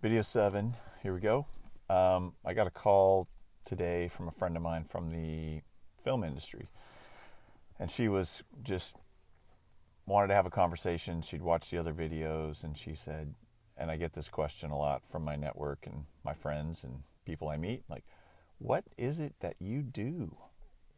Video 7, here we go. I got a call today from a friend of mine from the film industry. And she was just wanted to have a conversation. She'd watched the other videos and she said, and I get this question a lot from my network and my friends and people I meet, like, what is it that you do?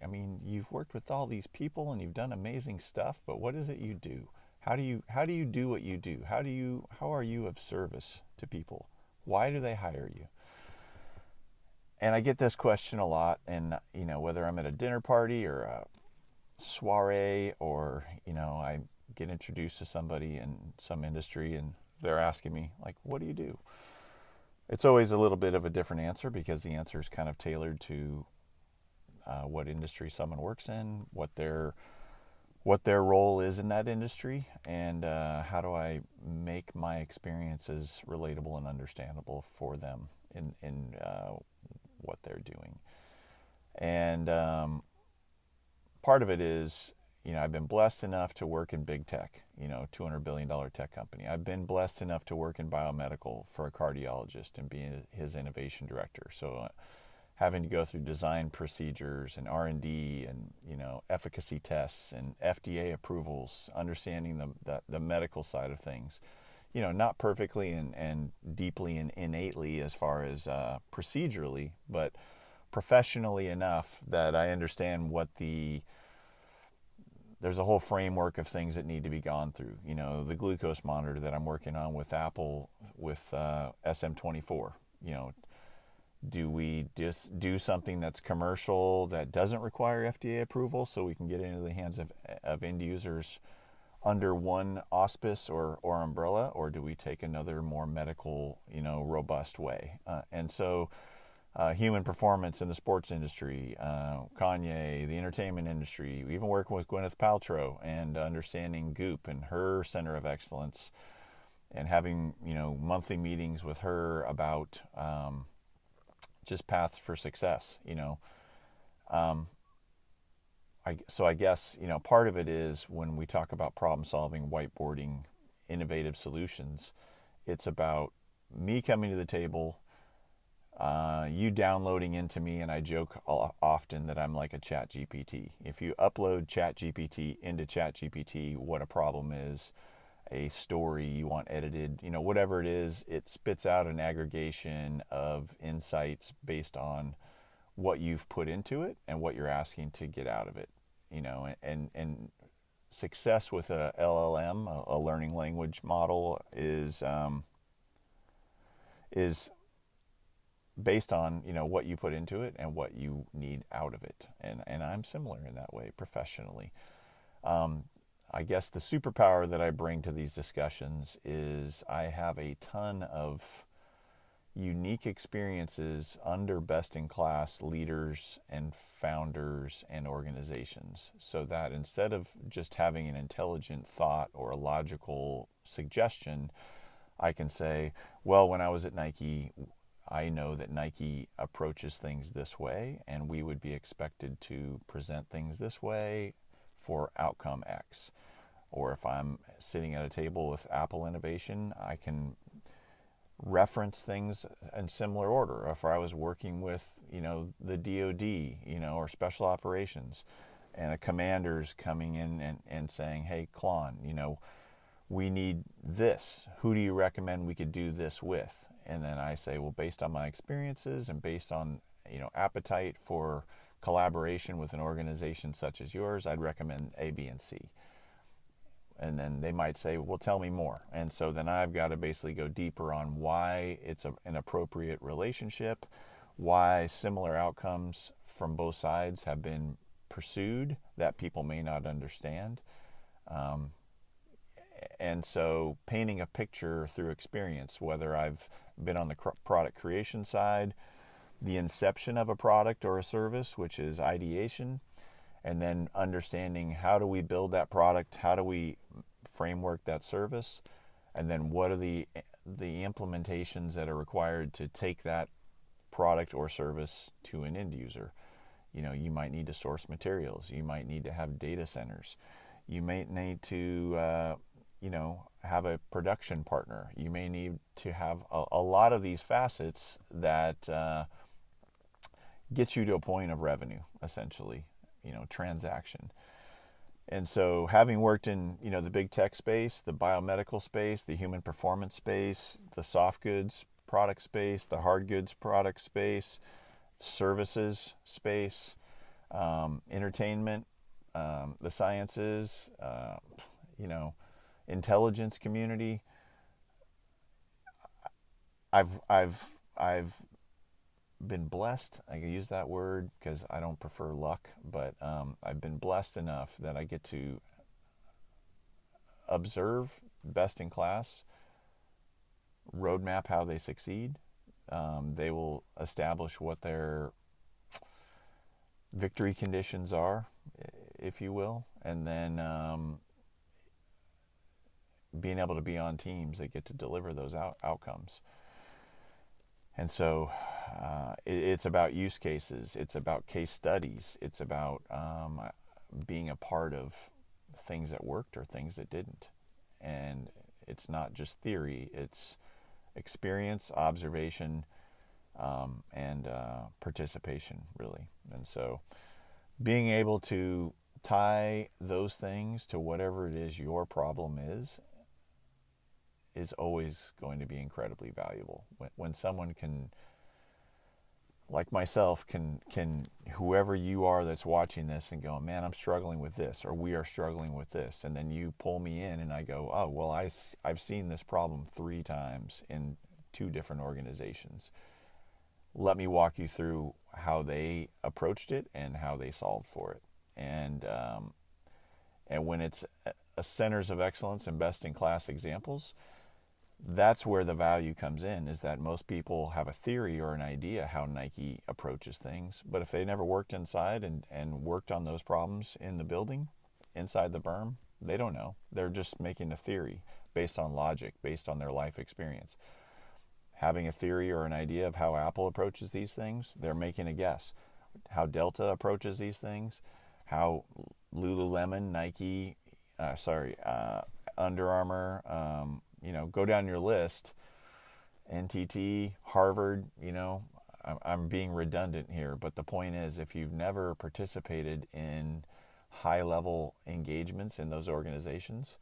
I mean, you've worked with all these people and you've done amazing stuff, but what is it you do? How do you do what you do? How are you of service to people? Why do they hire you? And I get this question a lot, and whether I'm at a dinner party or a soiree, or I get introduced to somebody in some industry and they're asking me, like, what do you do? It's always a little bit of a different answer because the answer is kind of tailored to what industry someone works in, what their role is in that industry, and how do I make my experiences relatable and understandable for them in what they're doing. And part of it is, I've been blessed enough to work in big tech, $200 billion tech company. I've been blessed enough to work in biomedical for a cardiologist and be his innovation director. So having to go through design procedures and R&D and efficacy tests and FDA approvals, understanding the medical side of things, not perfectly and deeply and innately as far as procedurally, but professionally enough that I understand there's a whole framework of things that need to be gone through. The glucose monitor that I'm working on with Apple with SM24, do we just do something that's commercial that doesn't require FDA approval so we can get into the hands of end users under one auspice or umbrella, or do we take another more medical, robust way? And so human performance in the sports industry, Kanye, the entertainment industry, even working with Gwyneth Paltrow and understanding Goop and her center of excellence and having, monthly meetings with her about just paths for success, So I guess, part of it is when we talk about problem solving, whiteboarding, innovative solutions, it's about me coming to the table, you downloading into me, and I joke often that I'm like a chat GPT. If you upload chat GPT into chat GPT, what a problem is, a story you want edited, whatever it is, it spits out an aggregation of insights based on what you've put into it and what you're asking to get out of it. And success with a LLM, a learning language model, is based on what you put into it and what you need out of it. And I'm similar in that way professionally. I guess the superpower that I bring to these discussions is I have a ton of unique experiences under best-in-class leaders and founders and organizations, so that instead of just having an intelligent thought or a logical suggestion, I can say, well, when I was at Nike, I know that Nike approaches things this way, and we would be expected to present things this way for outcome X. Or if I'm sitting at a table with Apple Innovation, I can reference things in similar order. If I was working with, the DoD, or special operations, and a commander's coming in and saying, hey, Klahn, we need this. Who do you recommend we could do this with? And then I say, well, based on my experiences and based on, appetite for collaboration with an organization such as yours, I'd recommend A, B, and C. And then they might say, well, tell me more. And so then I've got to basically go deeper on why it's an appropriate relationship, why similar outcomes from both sides have been pursued that people may not understand. And so painting a picture through experience, whether I've been on the product creation side, the inception of a product or a service, which is ideation, and then understanding how do we build that product, how do we framework that service, and then what are the implementations that are required to take that product or service to an end user. You might need to source materials, you might need to have data centers, you might need to have a production partner. You may need to have a lot of these facets that get you to a point of revenue, essentially, transaction. And so having worked in, the big tech space, the biomedical space, the human performance space, the soft goods product space, the hard goods product space, services space, entertainment, the sciences, intelligence community. I've been blessed. I can use that word because I don't prefer luck, but I've been blessed enough that I get to observe best in class, roadmap how they succeed. They will establish what their victory conditions are, if you will, and then being able to be on teams that get to deliver those outcomes. And so it's about use cases. It's about case studies. It's about being a part of things that worked or things that didn't. And it's not just theory. It's experience, observation, and participation, really. And so being able to tie those things to whatever it is your problem is always going to be incredibly valuable. When someone can, like myself, can whoever you are that's watching this and go, man, I'm struggling with this, or we are struggling with this, and then you pull me in and I go, oh, well, I've seen this problem 3 times in 2 different organizations. Let me walk you through how they approached it and how they solved for it. And when it's a centers of excellence and best-in-class examples, that's where the value comes in, is that most people have a theory or an idea how Nike approaches things, but if they never worked inside and worked on those problems in the building, inside the berm, they don't know. They're just making a theory based on logic, based on their life experience. Having a theory or an idea of how Apple approaches these things, they're making a guess. How Delta approaches these things, how Lululemon, Nike, Under Armour, go down your list, NTT, Harvard, I'm being redundant here, but the point is, if you've never participated in high-level engagements in those organizations,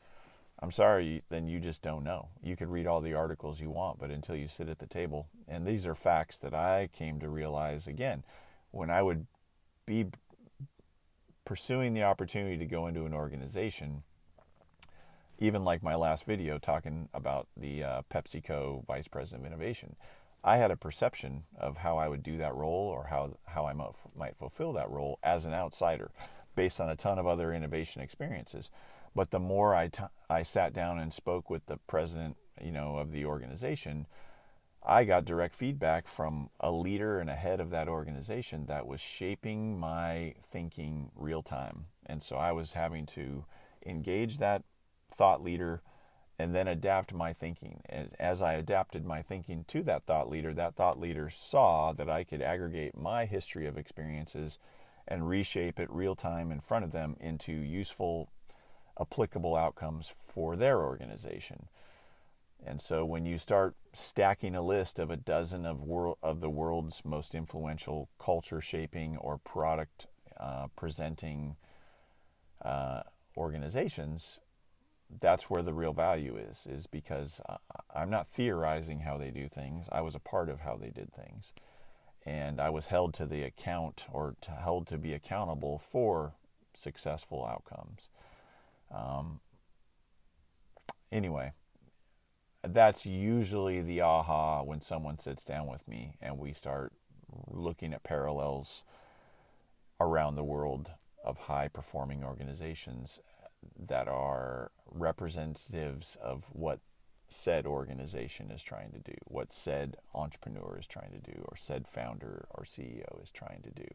I'm sorry, then you just don't know. You could read all the articles you want, but until you sit at the table, and these are facts that I came to realize, again, when I would be pursuing the opportunity to go into an organization, even like my last video talking about the PepsiCo Vice President of Innovation, I had a perception of how I would do that role, or how I might fulfill that role as an outsider based on a ton of other innovation experiences. But the more I sat down and spoke with the president, of the organization, I got direct feedback from a leader and a head of that organization that was shaping my thinking real time. And so I was having to engage that thought leader and then adapt my thinking. As I adapted my thinking to that thought leader saw that I could aggregate my history of experiences and reshape it real time in front of them into useful, applicable outcomes for their organization. And so when you start stacking a list of a dozen of the world's most influential culture shaping or product presenting organizations, that's where the real value is because I'm not theorizing how they do things. I was a part of how they did things. And I was held to the account, or held to be accountable for successful outcomes. Anyway, that's usually the aha when someone sits down with me and we start looking at parallels around the world of high-performing organizations that are representatives of what said organization is trying to do, what said entrepreneur is trying to do, or said founder or CEO is trying to do.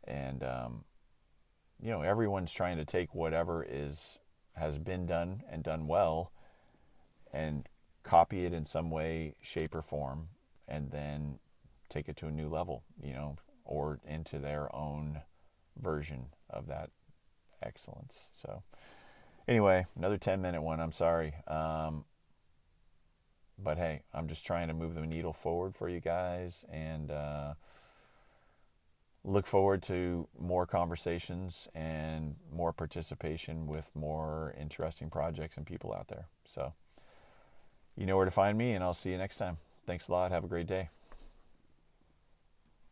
And, everyone's trying to take whatever has been done and done well and copy it in some way, shape, or form, and then take it to a new level, or into their own version of that excellence. So Anyway, another 10-minute one. I'm sorry. But hey, I'm just trying to move the needle forward for you guys, and look forward to more conversations and more participation with more interesting projects and people out there. So you know where to find me, and I'll see you next time. Thanks a lot. Have a great day.